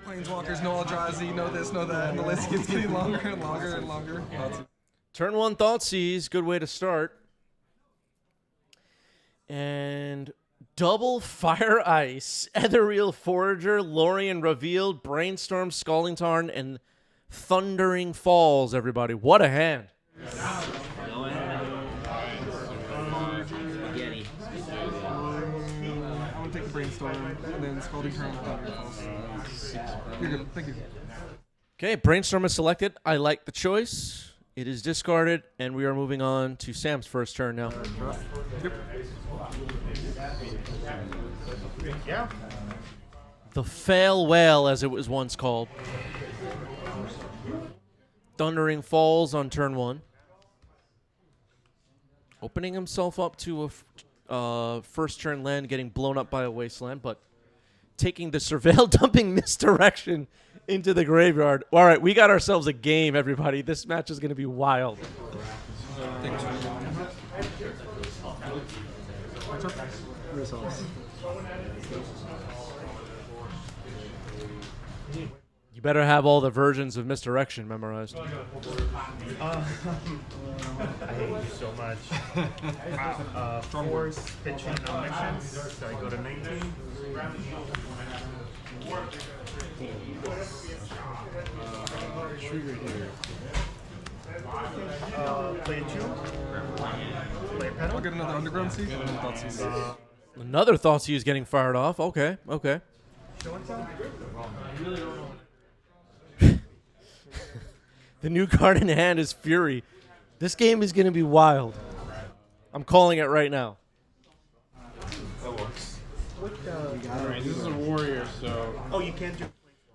Planeswalkers, no Eldrazi, no this, no that, and the list keeps getting longer and longer and longer. Turn 1 Thoughtseize, good way to start. And double Fire Ice, Ethereal Forager, Lorien Revealed, Brainstorm, Scalding Tarn, and Thundering Falls, everybody. What a hand. Take the Brainstorm, and then Scalding Tarn and Thundering Falls. You're good. Thank you. Okay, Brainstorm is selected. I like the choice. It is discarded, and we are moving on to Sam's first turn now. Yep. Yeah. The Fail Whale, as it was once called. Thundering Falls on turn 1. Opening himself up to a first turn land, getting blown up by a wasteland, but taking the Surveil dumping Misdirection into the graveyard. All right, we got ourselves a game, everybody. This match is going to be wild. Results. You better have all the versions of Misdirection memorized. I hate you so much. Force pitching missions. So I go to 19. Trigger here. Play a 2. Play a pedal. I'll get another Underground Sea and then Thoughtseize. Another Thoughtseize getting fired off. Okay, okay. The new card in hand is Fury. This game is going to be wild. I'm calling it right now. That works. Alright, this is a warrior, so... Oh, you can't do...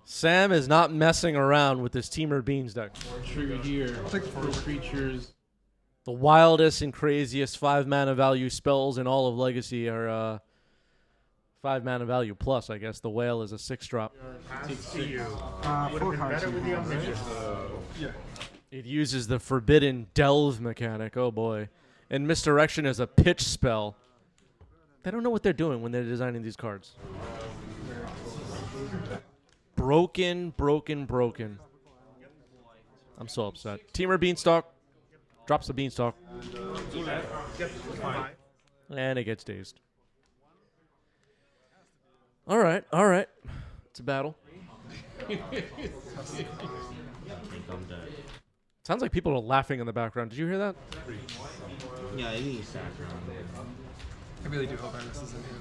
Sam is not messing around with this Temur Beans deck. Trigger here. For creatures. The wildest and craziest 5-mana value spells in all of Legacy are 5-mana value plus, I guess. The Whale is a 6-drop. Take 6. Would have 4 been cards. better with the omniscience. Yeah. It uses the Forbidden Delve mechanic. Oh, boy. And Misdirection is a pitch spell. They don't know what they're doing when they're designing these cards. Broken, broken, broken. I'm so upset. Temur Beanstalk drops the Beanstalk. And it gets dazed. All right, all right. It's a battle. Sounds like people are laughing in the background. Did you hear that? Yeah, I think he's sat around. I really do hope Iris is in here.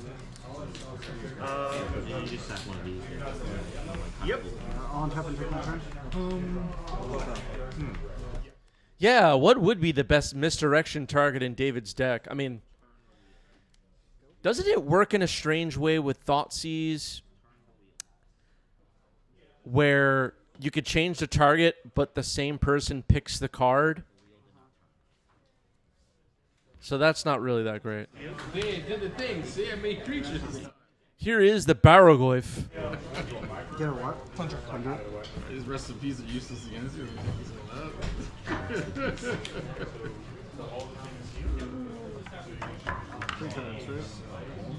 Yeah, you just sat one of these. Yep. On tap and take my turn. Yeah, what would be the best Misdirection target in David's deck? I mean, doesn't it work in a strange way with Thoughtseize where you could change the target, but the same person picks the card? So that's not really that great. They did the thing. See, I made creatures. Here is the Barrogoyf. Get a what? Thunder. His recipes are useless against you.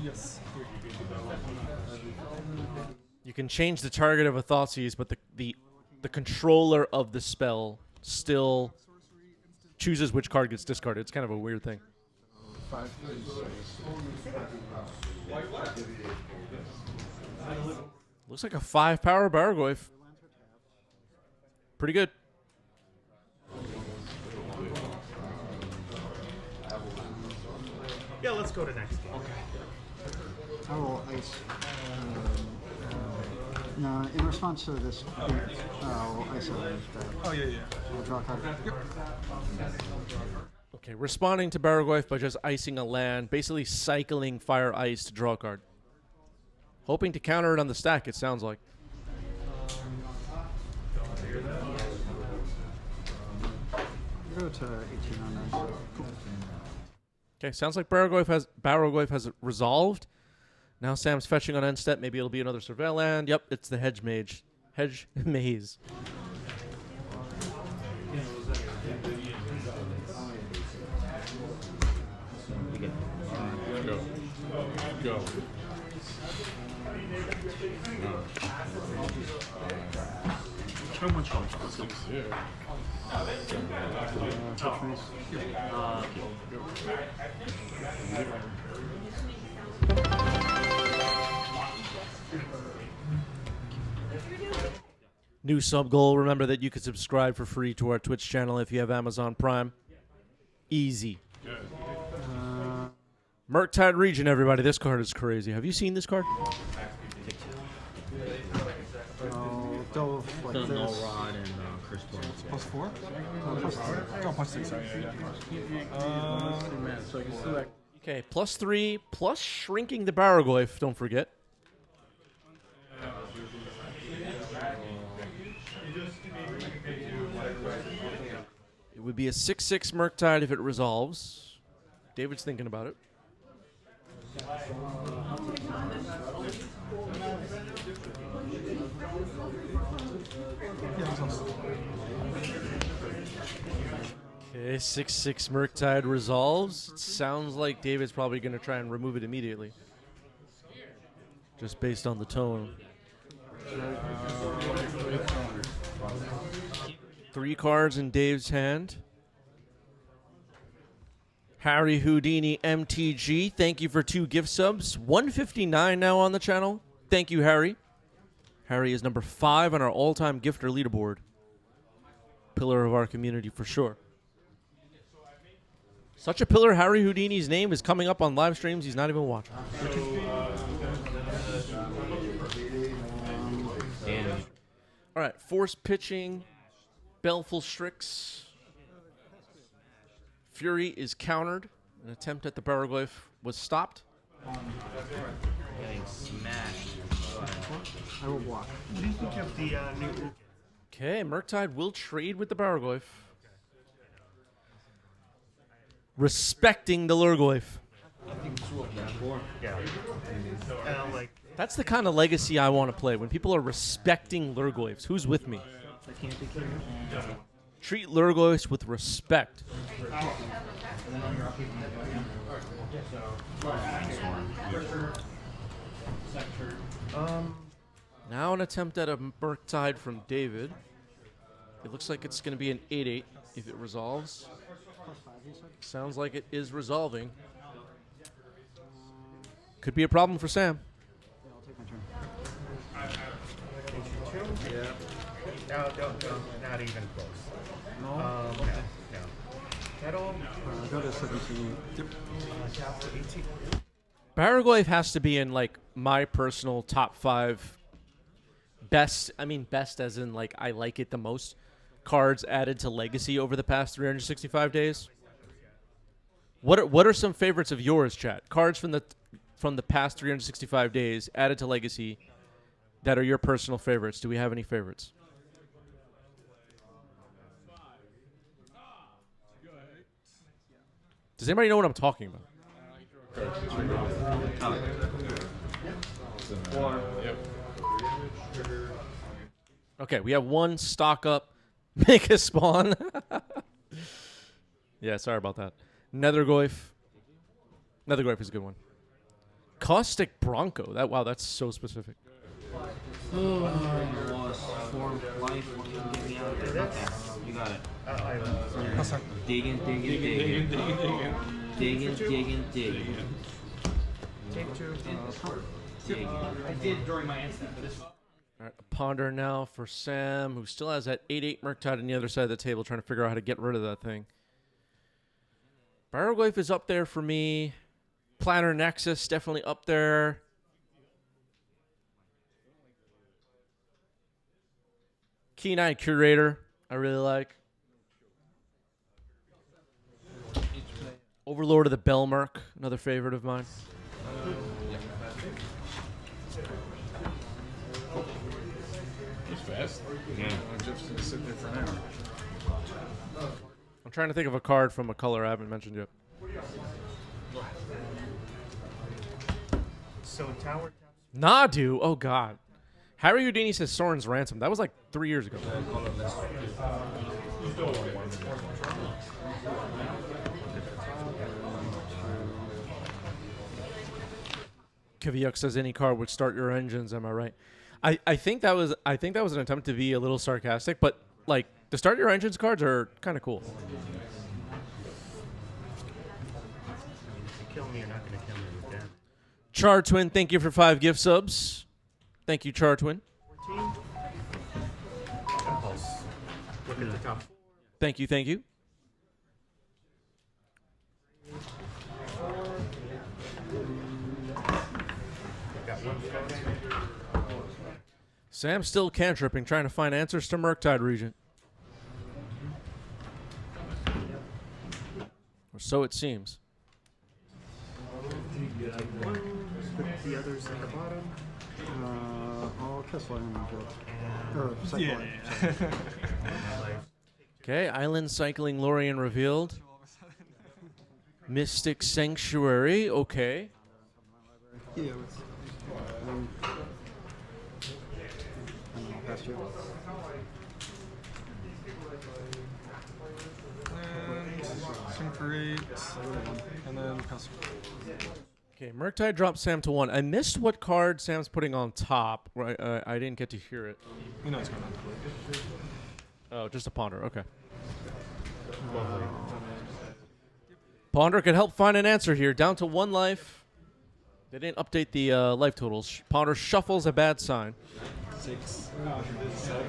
Yes. You can change the target of a Thoughtseize, but the controller of the spell still chooses which card gets discarded. It's kind of a weird thing. Looks like a 5-power Barrogoyf. Pretty good. Yeah, let's go to next game. I will ice. No, in response to this, I'll ice a Oh, yeah, yeah. I'll draw a card. Okay, responding to Barrogoyf by just icing a land, basically cycling Fire Ice to draw a card. Hoping to counter it on the stack, it sounds like. Go to 18 on that. So cool. Okay, sounds like Barrogoyf has resolved. Now Sam's fetching on end step. Maybe it'll be another Surveil land. Yep, it's the Hedge Mage. Hedge Maze. Go. How much? 6-0. New sub goal. Remember that you can subscribe for free to our Twitch channel if you have Amazon Prime. Easy. Murktide region, everybody. This card is crazy. Have you seen this card? Go like The no this. rod and crystal. +4? Oh, +6, sorry. Man, so you select. Okay, +3, plus shrinking the Baraglyph, don't forget. It would be a 6/6 Murktide if it resolves. David's thinking about it. Okay, 6/6 Murktide resolves. It sounds like David's probably going to try and remove it immediately. Just based on the tone. 3 cards in Dave's hand. Harry Houdini MTG, thank you for 2 gift subs. 159 now on the channel. Thank you, Harry. Harry is number 5 on our all-time gifter leaderboard. Pillar of our community for sure. Such a pillar, Harry Houdini's name is coming up on live streams he's not even watching. All right, force pitching, Baleful Strix. Fury is countered. An attempt at the Baraglyph was stopped. Getting smashed. I will block. What do you think of the new? Okay, Murktide will trade with the Baraglyph. Respecting the Lurglyph. Yeah. Like That's the kind of legacy I want to play. When people are respecting Lurglyphs. Who's with me? Treat Lurglyphs with respect. Now an attempt at a Murktide from David. It looks like it's going to be an 8/8 if it resolves. Sounds like it is resolving. Could be a problem for Sam. no, not even close. No? No. That all? Go to 17. Yep. Top to 18. Baraglyph has to be in like my personal top 5 best. I mean best as in like I like it the most. Cards added to Legacy over the past 365 days. What are some favorites of yours, chat? Cards from the past 365 days added to Legacy that are your personal favorites. Do we have any favorites? Does anybody know what I'm talking about? Yep. Okay, we have 1 stock up, make a spawn. Yeah, sorry about that. Nethergoyf. Nethergoyf is a good one. Caustic Bronco. Wow, that's so specific. Lost form life. Get me out of there. Okay, you got it. Digging. Take 2. I did during my instant, but this. All right, a Ponder now for Sam, who still has that 8/8 Murktide on the other side of the table, trying to figure out how to get rid of that thing. Baraglyph is up there for me. Planner Nexus, definitely up there. Keen-Eyed Curator, I really like. Overlord of the Belmerk, another favorite of mine. He's fast. Yeah. I'm just gonna sit there for an hour. I'm trying to think of a card from a color I haven't mentioned yet. So tower. Nadu, oh god. Harry Houdini says Soren's Ransom. That was like 3 years ago. Kaviuk says any card would start your engines, am I right? I think that was an attempt to be a little sarcastic, but like the start your entrance cards are kind of cool. Kill me, you're not going to kill me with that. Char Twin, thank you for 5 gift subs. Thank you, Char Twin. 14. Impulse. Look at the top. Thank you, thank you. Got one floating. Sam's still cantripping, trying to find answers to Murktide Regent. Or so it seems. One. Put the others at the bottom. I'll cast Flying Angel. Or Cycle. Okay, Island Cycling Lorien revealed. Mystic Sanctuary, okay. Yeah, I'll pass you. And swing for 8. And then pass. Okay, Murktide dropped Sam to 1. I missed what card Sam's putting on top. Right, I didn't get to hear it. You know it's going on. Oh, just a Ponder, okay. Ponder could help find an answer here. Down to 1 life. They didn't update the life totals. Ponder shuffles a bad sign. 6, 7.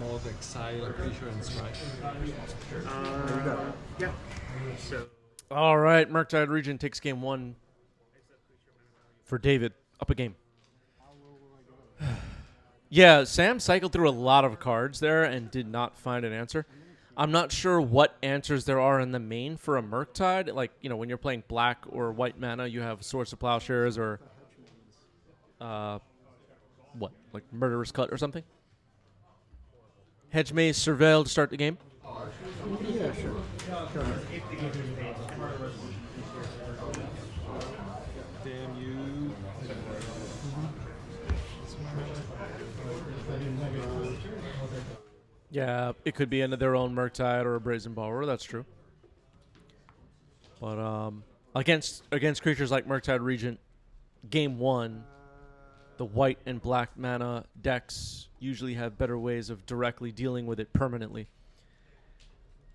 Mold, Exile, Creature, and Strike. Yeah. So. All right, Murktide Regent takes game 1 for David. Up a game. Yeah, Sam cycled through a lot of cards there and did not find an answer. I'm not sure what answers there are in the main for a Murktide. Like, you know, when you're playing black or white mana, you have Swords of Plowshares or what, like Murderous Cut or something? Hedge Maze Surveil to start the game. Yeah, sure. Go ahead. Damn you. Yeah, it could be into their own Murktide or a Brazen Borrower. That's true. But against creatures like Murktide Regent, game 1, the white and black mana decks usually have better ways of directly dealing with it permanently.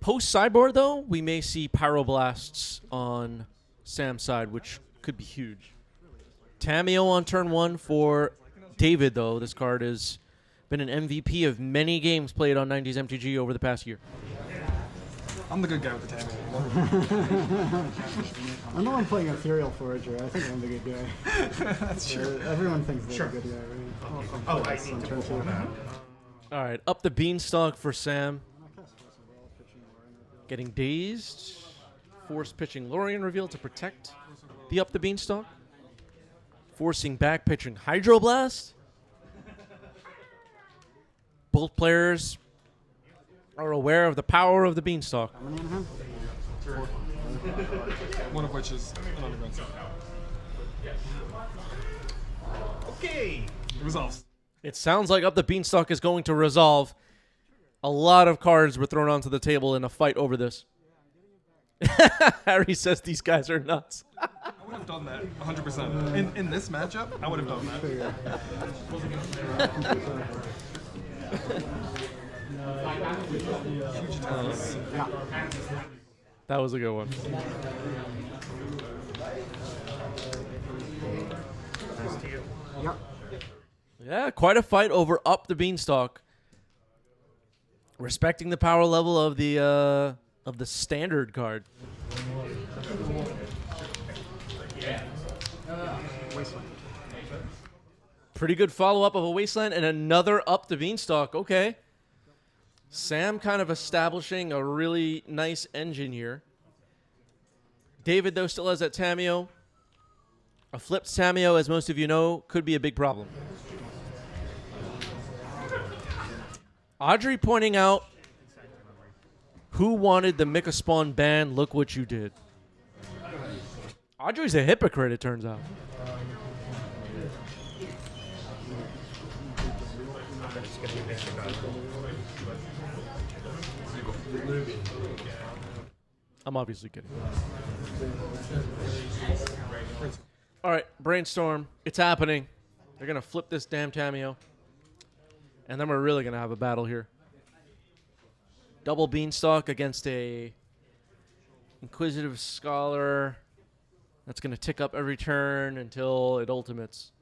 Post sideboard, though, we may see Pyroblasts on Sam's side, which could be huge. Tamiyo on turn 1 for David, though. This card has been an MVP of many games played on 90s MTG over the past year. I'm the good guy with the Tammy. I'm the one playing Ethereal Forager. I think I'm the good guy. That's true. Everyone thinks they're the good guy, right? Oh, I need to pull that. All right, up the Beanstalk for Sam. Getting dazed. Force pitching Lorien reveal to protect the up the Beanstalk. Forcing back pitching Hydroblast. Both players are aware of the power of the Beanstalk. How many in hand? One of which is an underground set. Okay. It resolves. It sounds like up the Beanstalk is going to resolve. A lot of cards were thrown onto the table in a fight over this. Harry says these guys are nuts. I would have done that 100%. In this matchup, I would have done that. That was a good one. Nice to you. Yep. Yeah, quite a fight over up the Beanstalk. Respecting the power level of the standard card. Wasteland. Pretty good follow-up of a Wasteland and another up the Beanstalk. Okay. Sam kind of establishing a really nice engine here. David, though, still has that Tamiyo. A flipped Tamiyo, as most of you know, could be a big problem. Audrey pointing out, who wanted the Mika Spawn ban? Look what you did. Audrey's a hypocrite, it turns out. I'm obviously kidding. All right, brainstorm. It's happening. They're going to flip this damn Tameo. And then we're really going to have a battle here. Double Beanstalk against a Inquisitive Scholar. That's going to tick up every turn until it ultimates.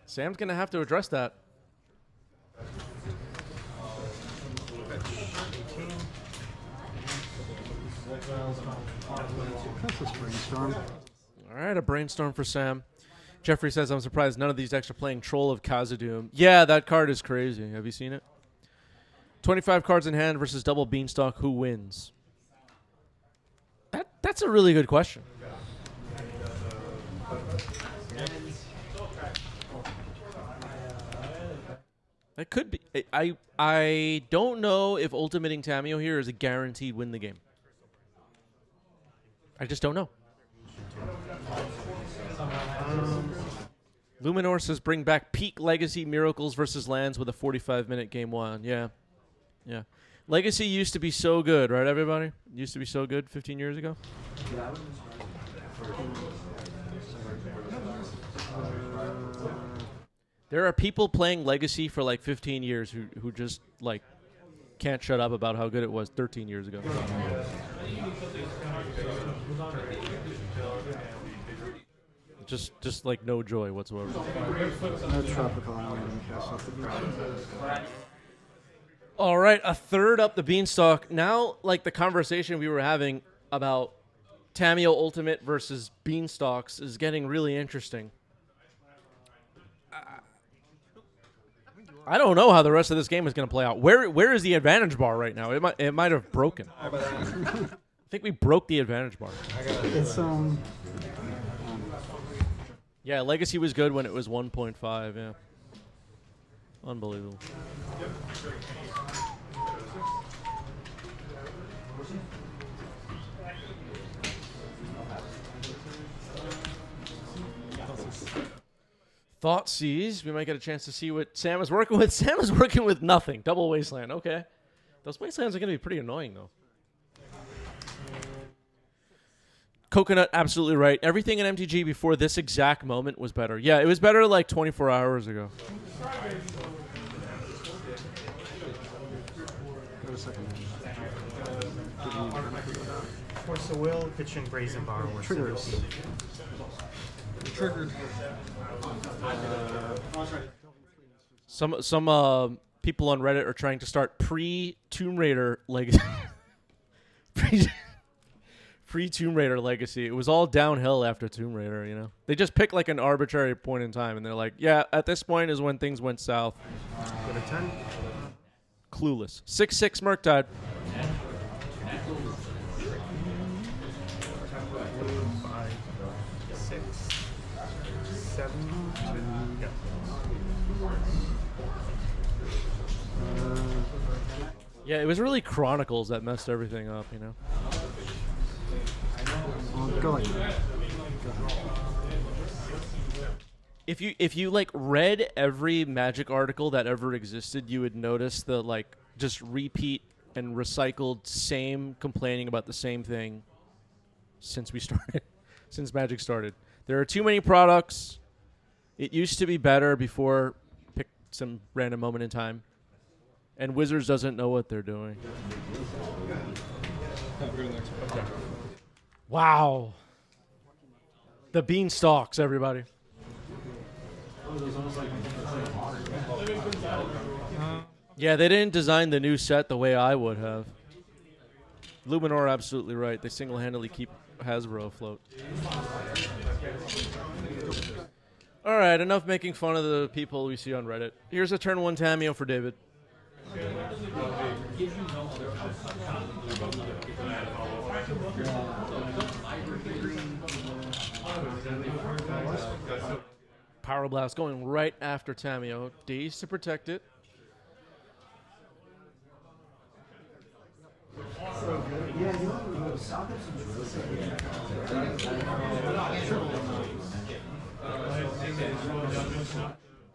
Sam's going to have to address that. This is brainstorm. All right, a brainstorm for Sam. Jeffrey says, I'm surprised none of these decks are playing Troll of Khazad-dûm. Yeah, that card is crazy. Have you seen it? 25 cards in hand versus double Beanstalk. Who wins? That's a really good question. That could be. I don't know if ultimating Tameo here is a guaranteed win the game. I just don't know. Luminor says bring back peak Legacy Miracles versus Lands with a 45-minute game one. Yeah. Yeah. Legacy used to be so good, right, everybody? Used to be so good 15 years ago. There are people playing Legacy for like 15 years who just like can't shut up about how good it was 13 years ago. Just like no joy whatsoever. No tropical island cast off the beach. All right, a third up the Beanstalk. Now, like the conversation we were having about Tameo Ultimate versus Beanstalks is getting really interesting. I don't know how the rest of this game is going to play out. Where is the advantage bar right now? It might have broken. I think we broke the advantage bar. It's Yeah, Legacy was good when it was 1.5. Yeah, unbelievable. Thoughtseize. We might get a chance to see what Sam is working with. Sam is working with nothing. Double Wasteland. Okay. Those Wastelands are going to be pretty annoying, though. Coconut, absolutely right. Everything in MTG before this exact moment was better. Yeah, it was better like 24 hours ago. Force of Will, Kitchen, Brazen Bar, or triggers. Triggered. Some people on Reddit are trying to start pre-Tomb Raider Legacy. Pre-Tomb Raider Legacy. It was all downhill after Tomb Raider, you know. They just picked like an arbitrary point in time, and they're like, yeah, at this point is when things went south. Go to 10. Clueless. 6/6 Murktide. 5, 6, 7, 2. Yep. Yeah, it was really Chronicles that messed everything up, you know. Go like that. If you like read every Magic article that ever existed, you would notice the like just repeat and recycled same complaining about the same thing since we started, since Magic started. There are too many products. It used to be better before pick some random moment in time. And Wizards doesn't know what they're doing. Wow. The Beanstalks, everybody. Yeah, they didn't design the new set the way I would have. Luminor, absolutely right. They single-handedly keep Hasbro afloat. All right, enough making fun of the people we see on Reddit. Here's a turn 1 Tameo for David. Power Blast going right after Tameo. Daze to protect it.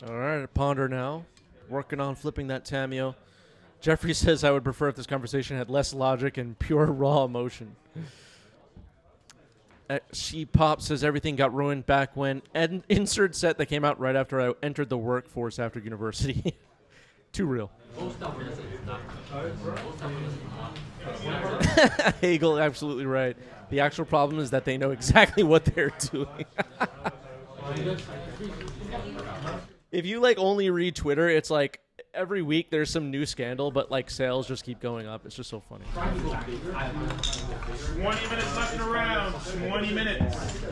All right, Ponder now. Working on flipping that Tameo. Jeffrey says, I would prefer if this conversation had less logic and pure raw emotion. She Pop says everything got ruined back when insert set that came out right after I entered the workforce after university. Too real. Hegel, absolutely right. The actual problem is that they know exactly what they're doing. If you like only read Twitter, it's like every week there's some new scandal, but like sales just keep going up. It's just so funny. 20 minutes left in the round. 20 minutes.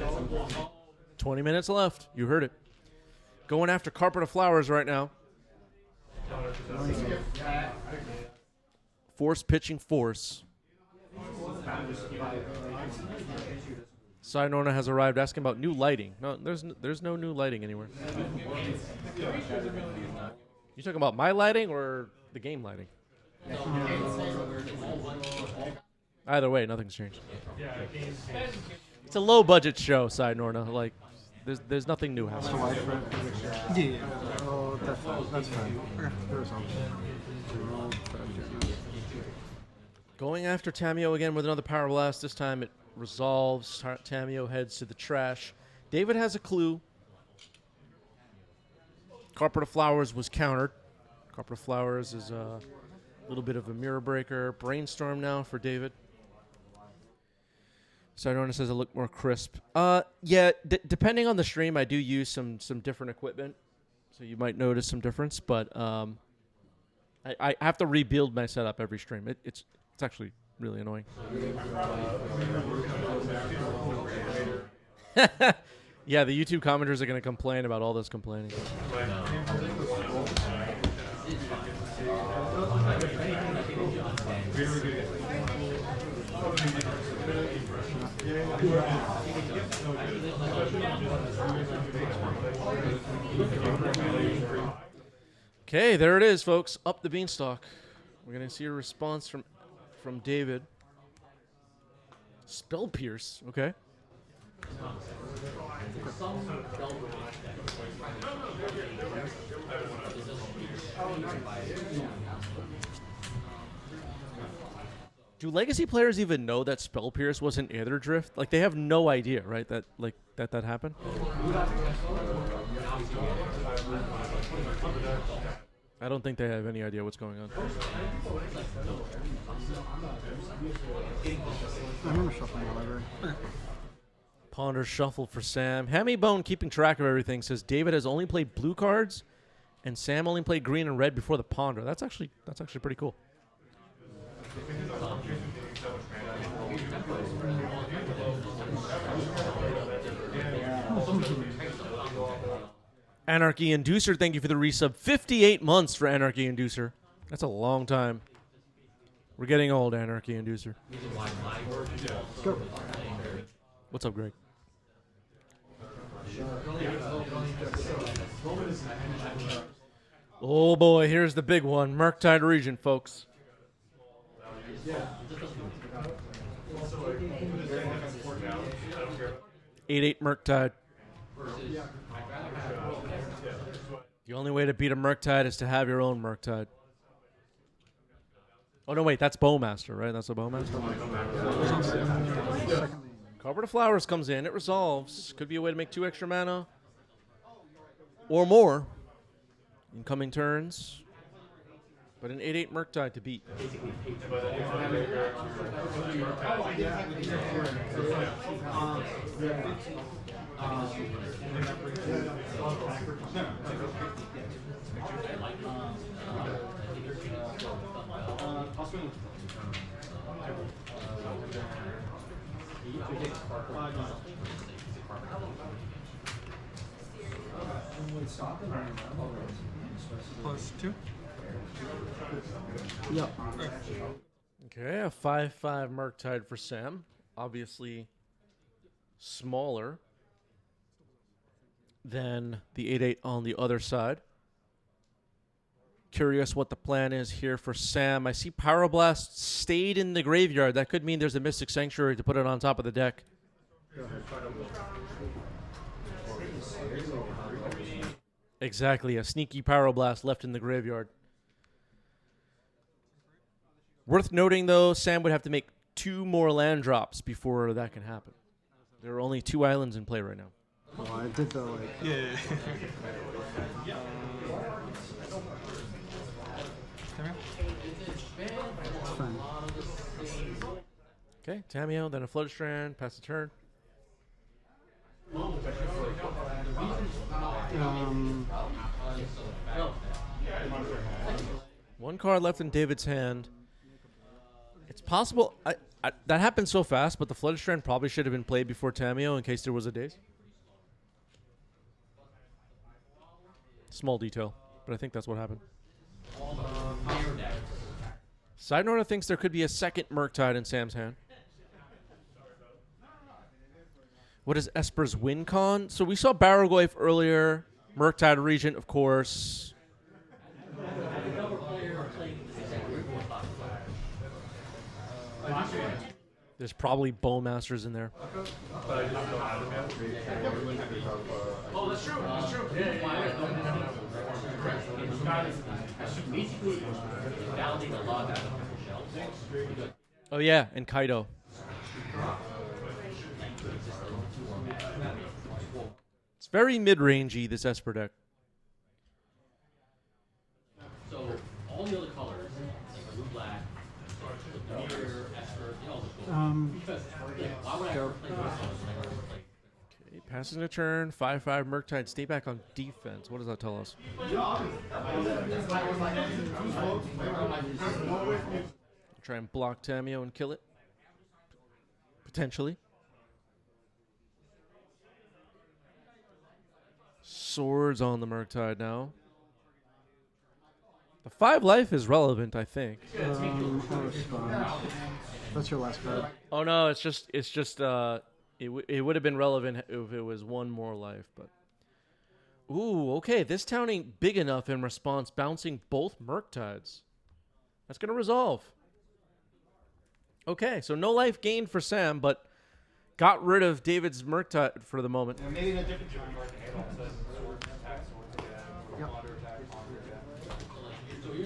20 minutes left. You heard it. Going after Carpet of Flowers right now. Force pitching force. Sayonara has arrived asking about new lighting. No, there's no new lighting anywhere. You talking about my lighting or the game lighting? Either way, nothing's changed. It's a low budget show, Sayonara. Like, there's nothing new happening. Yeah. Oh, that's fine. Okay, the results. Going after Tamio again with another Power Blast. This time it resolves. Tamio heads to the trash. David has a clue. Carpet of Flowers was countered. Carpet of Flowers is a little bit of a mirror breaker. Brainstorm now for David. Sayonara says it looked more crisp. Yeah, depending on the stream, I do use some different equipment. So you might notice some difference. But I have to rebuild my setup every stream. It's actually really annoying. Yeah, the YouTube commenters are going to complain about all this complaining. Okay, there it is, folks. Up the Beanstalk. We're going to see a response from David. Spell Pierce. Okay. Do Legacy players even know that Spell Pierce was an Aether Drift? Like, they have no idea, right? That happened? I don't think they have any idea what's going on. I remember shuffling the library. Ponder Shuffle for Sam. Hammy Bone keeping track of everything says David has only played blue cards and Sam only played green and red before the Ponder. That's actually pretty cool. Anarchy Inducer, thank you for the resub. 58 months for Anarchy Inducer. That's a long time. We're getting old, Anarchy Inducer. Go. What's up, Greg? Oh boy, here's the big one. Murktide Region, folks. 8-8 Murktide. The only way to beat a Murktide is to have your own Murktide. Oh, no, wait, that's Bowmaster, right? That's a Bowmaster? Carpet of Flowers comes in. It resolves. Could be a way to make 2 extra mana. Or more. In coming turns. But an 8-8 Murktide to beat. +2. Yep. Okay, a 5-5 Murktide for Sam. Obviously smaller than the 8-8 on the other side. Curious what the plan is here for Sam. I see Pyroblast stayed in the graveyard. That could mean there's a Mystic Sanctuary to put it on top of the deck. Exactly, a sneaky Pyroblast left in the graveyard. Worth noting, though, Sam would have to make 2 more land drops before that can happen. There are only 2 islands in play right now. Well, I did the like. Yeah. It's fine. Okay, Tamio, then a Flood Strand, pass the turn. One card left in David's hand. It's possible. That happened so fast, but the Flood Strand probably should have been played before Tamio in case there was a daze. Small detail, but I think that's what happened. Side note, thinks there could be a second Murktide in Sam's hand. What is Esper's win con? So we saw Barrowglyph earlier. Murktide Regent, of course. There's probably Bowmasters in there. Oh, that's true. That's true. Basically, validate the log out of the shelves. Oh, yeah, and Kaido. It's very mid-rangey, this Esper deck. So, all the other colors, like blue, black, Temur, Esper, they all look cool. Because, like, why would I ever play those colors when I never play? Okay, passing a turn, 5/5 Murktide. Stay back on defense. What does that tell us? Try and block Tamio and kill it. Potentially. Swords on the Murktide now. The 5 life is relevant, I think. That's your last card. Oh no, it's just it would have been relevant if it was 1 more life, but ooh, okay, this town ain't big enough in response, bouncing both Murktides. That's gonna resolve. Okay, so no life gained for Sam, but got rid of David's Murktide for the moment. Maybe in a different turn.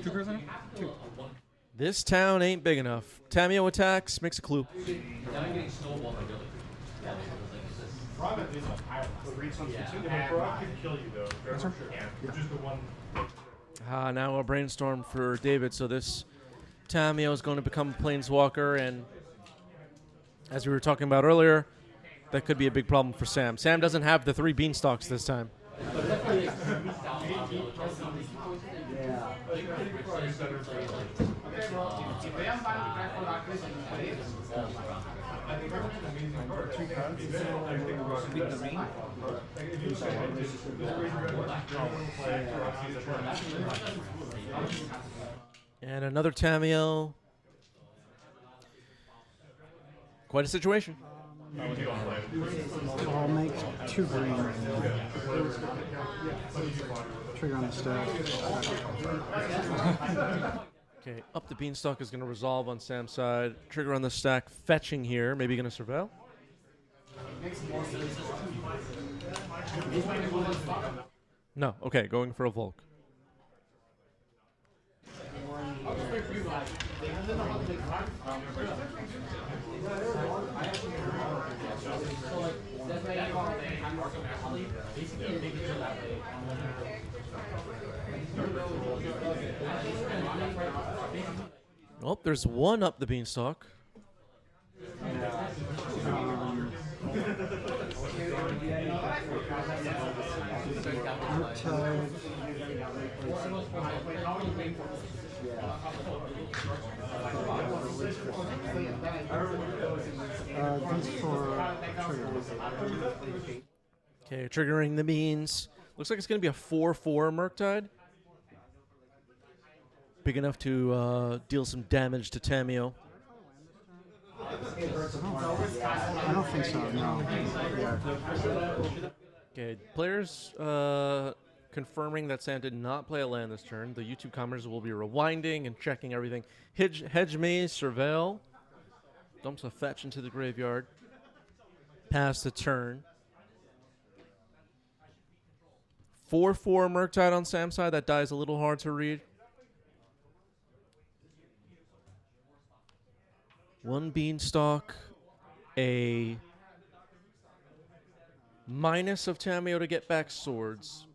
Two cards on it? Two. This town ain't big enough. Tamio attacks, makes a clue. Now a brainstorm for David. So this Tamio is going to become a planeswalker, and as we were talking about earlier, that could be a big problem for Sam. Sam doesn't have the 3 Beanstalks this time. And another Tamio. Quite a situation. I'll make 2 green. Trigger on the stack. Okay, up the Beanstalk is going to resolve on Sam's side. Trigger on the stack, fetching here. Maybe going to surveil. No, okay, going for a Volk. Oh, there's 1 up the Beanstalk. These for triggers. Okay, triggering the beans. Looks like it's going to be a 4/4 Murktide. Big enough to deal some damage to Tamio. I don't think so, no. Yeah. Okay, players confirming that Sam did not play a land this turn. The YouTube commenters will be rewinding and checking everything. Hedge Maze, Surveil. Dumps a fetch into the graveyard. Pass the turn. 4/4 Murktide on Sam's side. That die is a little hard to read. 1 Beanstalk, a minus of Tamio to get back swords.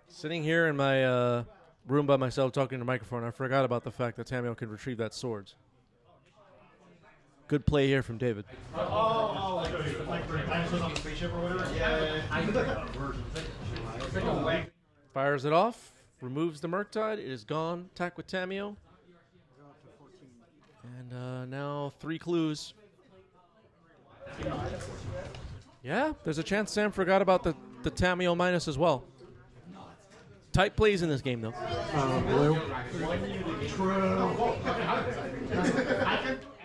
Sitting here in my room by myself talking to the microphone, I forgot about the fact that Tamio could retrieve that swords. Good play here from David. Fires it off, removes the Murktide. It is gone. Attack with Tamio. And now 3 clues. Yeah, there's a chance Sam forgot about the Tamio minus as well. Tight plays in this game, though. Blue.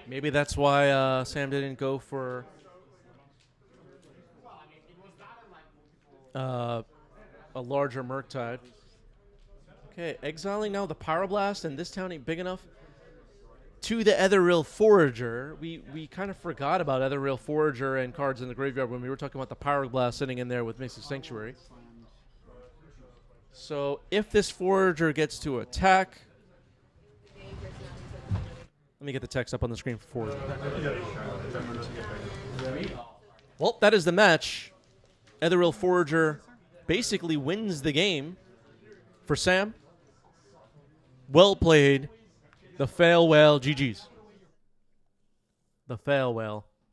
Maybe that's why Sam didn't go for a larger Murktide. Okay, exiling now the Pyroblast, and this town ain't big enough. To the Ethereal Forager. We kind of forgot about Ethereal Forager and cards in the graveyard when we were talking about the Pyroblast sitting in there with Mystic Sanctuary. So if this Forager gets to attack... Let me get the text up on the screen for Forager. Well, that is the match. Ethereal Forager basically wins the game for Sam. Well played. The fail well. GG's. The fail well.